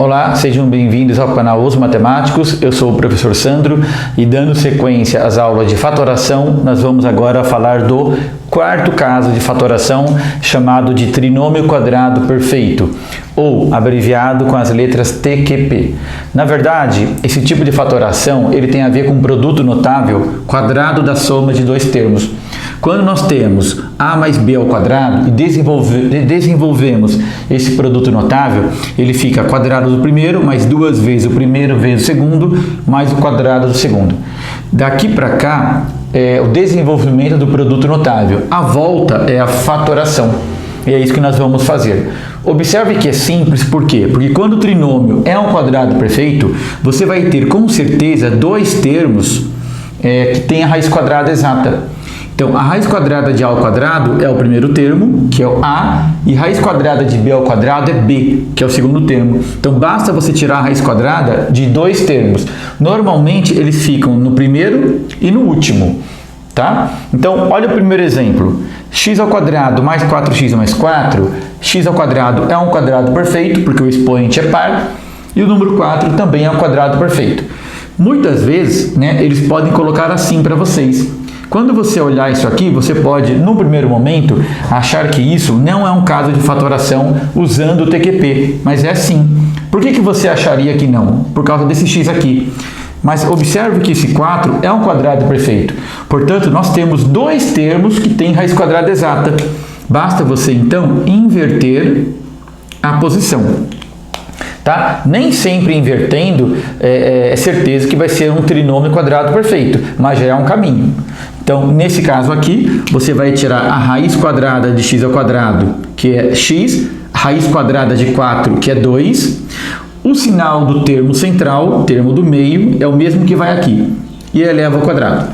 Olá, sejam bem-vindos ao canal Os Matemáticos. Eu sou o professor Sandro e, dando sequência às aulas de fatoração, nós vamos agora falar do quarto caso de fatoração, chamado de trinômio quadrado perfeito, ou abreviado com as letras TQP. Na verdade, esse tipo de fatoração ele tem a ver com um produto notável quadrado da soma de dois termos. Quando nós temos a mais b ao quadrado e desenvolvemos esse produto notável, ele fica quadrado do primeiro mais duas vezes o primeiro vezes o segundo mais o quadrado do segundo. Daqui para cá é o desenvolvimento do produto notável. A volta é a fatoração. E é isso que nós vamos fazer. Observe que é simples, por quê? Porque quando o trinômio é um quadrado perfeito, você vai ter com certeza dois termos que têm a raiz quadrada exata. Então, a raiz quadrada de a ao quadrado é o primeiro termo, que é o a, e raiz quadrada de b ao quadrado é b, que é o segundo termo. Então, basta você tirar a raiz quadrada de dois termos. Normalmente, eles ficam no primeiro e no último, tá? Então, olha o primeiro exemplo. X ao quadrado mais 4x mais 4, x ao quadrado é um quadrado perfeito, porque o expoente é par, e o número 4 também é um quadrado perfeito. Muitas vezes, eles podem colocar assim para vocês. Quando você olhar isso aqui, você pode, no primeiro momento, achar que isso não é um caso de fatoração usando o TQP, mas é sim. Por que você acharia que não? Por causa desse x aqui. Mas observe que esse 4 é um quadrado perfeito. Portanto, nós temos dois termos que têm raiz quadrada exata. Basta você, então, inverter a posição. Tá? Nem sempre invertendo é certeza que vai ser um trinômio quadrado perfeito, mas já é um caminho. Então, nesse caso aqui, você vai tirar a raiz quadrada de x ao quadrado, que é x, raiz quadrada de 4, que é 2. O sinal do termo central, termo do meio, é o mesmo que vai aqui, e eleva ao quadrado.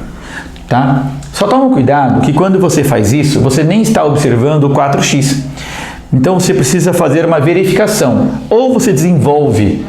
Tá? Só toma cuidado que quando você faz isso, você nem está observando o 4x. Então, você precisa fazer uma verificação. Ou você desenvolve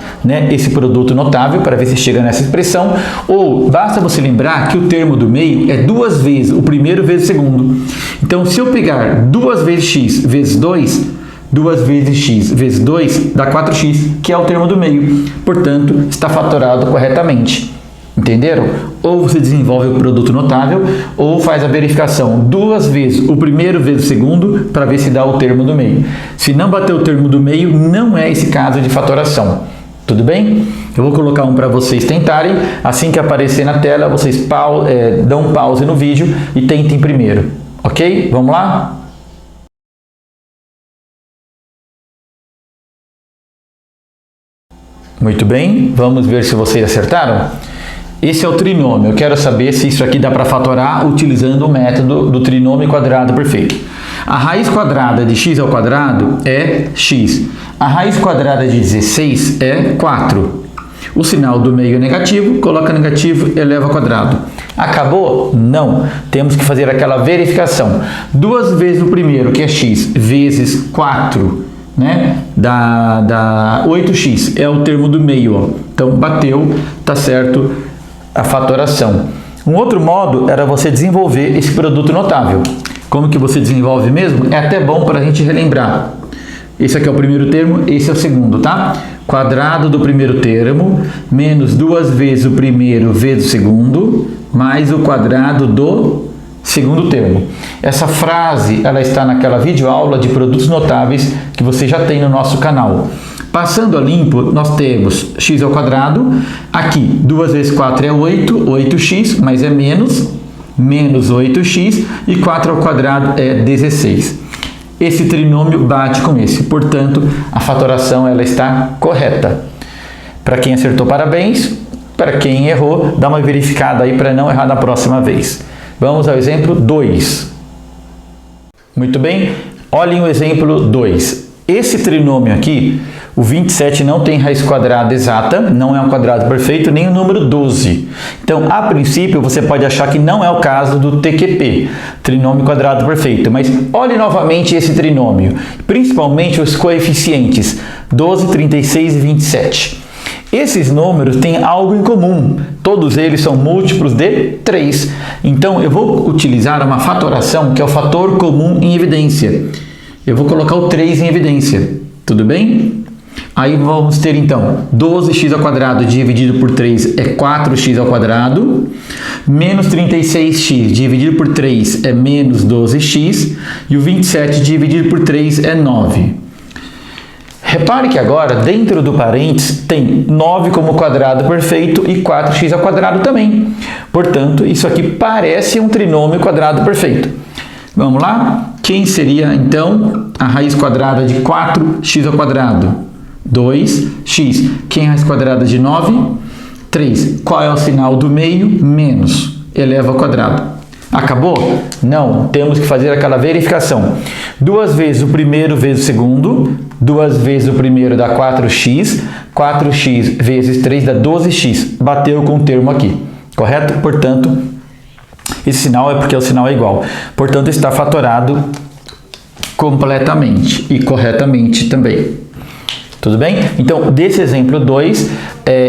esse produto notável para ver se chega nessa expressão, ou basta você lembrar que o termo do meio é duas vezes o primeiro vezes o segundo. Então, se eu pegar 2 vezes x vezes 2, 2 vezes x vezes 2 dá 4x, que é o termo do meio. Portanto, está fatorado corretamente. Entenderam? Ou você desenvolve o produto notável, ou faz a verificação duas vezes o primeiro vezes o segundo, para ver se dá o termo do meio. Se não bater o termo do meio, não é esse caso de fatoração. Tudo bem? Eu vou colocar um para vocês tentarem. Assim que aparecer na tela, vocês dão um pause no vídeo e tentem primeiro. Ok? Vamos lá? Muito bem. Vamos ver se vocês acertaram. Esse é o trinômio. Eu quero saber se isso aqui dá para fatorar utilizando o método do trinômio quadrado perfeito. A raiz quadrada de x ao quadrado é x. A raiz quadrada de 16 é 4. O sinal do meio é negativo, coloca negativo, eleva ao quadrado. Acabou? Não. Temos que fazer aquela verificação. 2 vezes o primeiro, que é x, vezes 4, dá 8x. É o termo do meio. Ó. Então, bateu, tá certo a fatoração. Um outro modo era você desenvolver esse produto notável. Como que você desenvolve mesmo? É até bom para a gente relembrar. Esse aqui é o primeiro termo, esse é o segundo, tá? Quadrado do primeiro termo, menos 2 vezes o primeiro vezes o segundo, mais o quadrado do segundo termo. Essa frase, ela está naquela videoaula de produtos notáveis que você já tem no nosso canal. Passando a limpo, nós temos x ao quadrado, aqui 2 vezes 4 é 8, 8x, mas é menos 8x, e 4 ao quadrado é 16. Esse trinômio bate com esse, portanto, a fatoração ela está correta. Para quem acertou, parabéns. Para quem errou, dá uma verificada aí para não errar na próxima vez. Vamos ao exemplo 2. Muito bem, olhem o exemplo 2. Esse trinômio aqui, o 27 não tem raiz quadrada exata, não é um quadrado perfeito, nem o número 12. Então, a princípio, você pode achar que não é o caso do TQP, trinômio quadrado perfeito. Mas olhe novamente esse trinômio, principalmente os coeficientes 12, 36 e 27. Esses números têm algo em comum, todos eles são múltiplos de 3. Então, eu vou utilizar uma fatoração que é o fator comum em evidência. Eu vou colocar o 3 em evidência, tudo bem? Aí vamos ter então 12x ao quadrado dividido por 3 é 4x ao quadrado, menos 36x dividido por 3 é menos 12x, e o 27 dividido por 3 é 9. Repare que agora, dentro do parênteses, tem 9 como quadrado perfeito e 4x ao quadrado também. Portanto, isso aqui parece um trinômio quadrado perfeito. Vamos lá? Quem seria, então, a raiz quadrada de 4x ao quadrado? 2x. Quem é a raiz quadrada de 9? 3. Qual é o sinal do meio? Menos. Eleva ao quadrado. Acabou? Não. Temos que fazer aquela verificação. 2 vezes o primeiro vezes o segundo. 2 vezes o primeiro dá 4x. 4x vezes 3 dá 12x. Bateu com o termo aqui. Correto? Portanto, esse sinal é porque o sinal é igual. Portanto, está fatorado completamente e corretamente também. Tudo bem? Então, desse exemplo 2,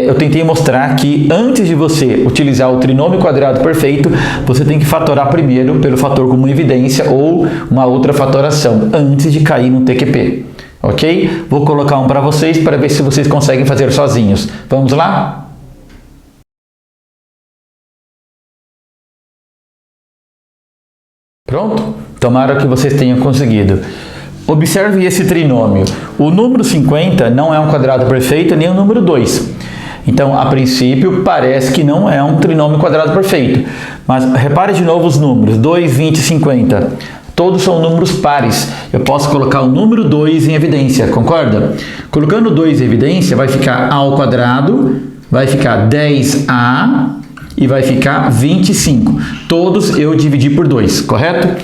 eu tentei mostrar que antes de você utilizar o trinômio quadrado perfeito, você tem que fatorar primeiro pelo fator comum evidência ou uma outra fatoração, antes de cair no TQP. Ok? Vou colocar um para vocês para ver se vocês conseguem fazer sozinhos. Vamos lá? Pronto? Tomara que vocês tenham conseguido. Observe esse trinômio. O número 50 não é um quadrado perfeito, nem o número 2. Então, a princípio, parece que não é um trinômio quadrado perfeito. Mas repare de novo os números, 2, 20 e 50. Todos são números pares. Eu posso colocar o número 2 em evidência, concorda? Colocando 2 em evidência, vai ficar a ao quadrado, vai ficar 10a e vai ficar 25. Todos eu dividi por 2, correto?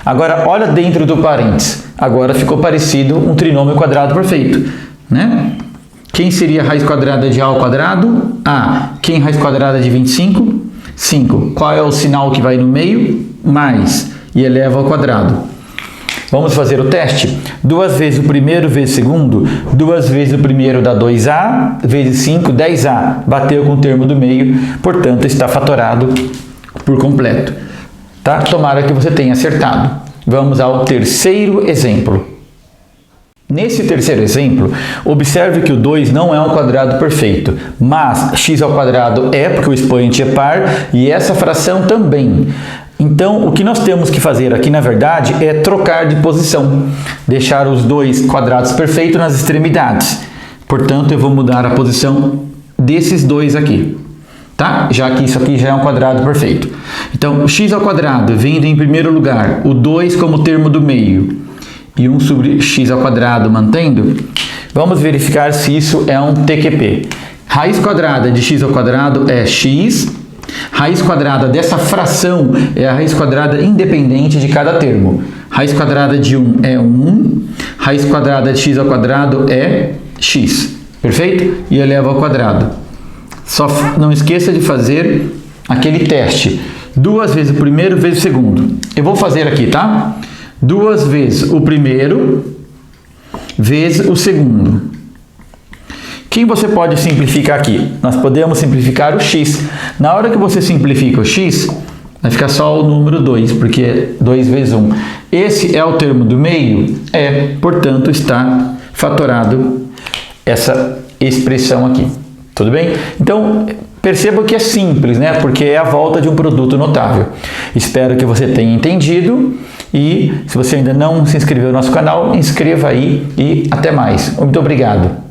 Agora, olha dentro do parênteses. Agora ficou parecido um trinômio quadrado perfeito, né? Quem seria a raiz quadrada de a ao quadrado? A. Quem é a raiz quadrada de 25? 5. Qual é o sinal que vai no meio? Mais. E eleva ao quadrado. Vamos fazer o teste? 2 vezes o primeiro vezes o segundo. 2 vezes o primeiro dá 2a, vezes 5, 10a. Bateu com o termo do meio, portanto está fatorado por completo. Tá? Tomara que você tenha acertado. Vamos ao terceiro exemplo. Nesse terceiro exemplo, observe que o 2 não é um quadrado perfeito, mas x ao quadrado é, porque o expoente é par, e essa fração também. Então, o que nós temos que fazer aqui, na verdade, é trocar de posição. Deixar os dois quadrados perfeitos nas extremidades. Portanto, eu vou mudar a posição desses dois aqui. Tá? Já que isso aqui já é um quadrado perfeito. Então, x ao quadrado vindo em primeiro lugar, o 2 como termo do meio e 1 sobre x ao quadrado mantendo, vamos verificar se isso é um TQP. Raiz quadrada de x ao quadrado é x, raiz quadrada dessa fração é a raiz quadrada independente de cada termo. Raiz quadrada de 1 é 1, raiz quadrada de x ao quadrado é x. Perfeito? E eleva ao quadrado. Só não esqueça de fazer aquele teste. 2 vezes o primeiro vezes o segundo. Eu vou fazer aqui, tá? 2 vezes o primeiro vezes o segundo. Quem você pode simplificar aqui? Nós podemos simplificar o x. Na hora que você simplifica o x, vai ficar só o número 2, porque é 2 vezes 1. Esse é o termo do meio? É, portanto, está fatorado essa expressão aqui. Tudo bem? Então, perceba que é simples, né? Porque é a volta de um produto notável. Espero que você tenha entendido e se você ainda não se inscreveu no nosso canal, inscreva aí e até mais. Muito obrigado.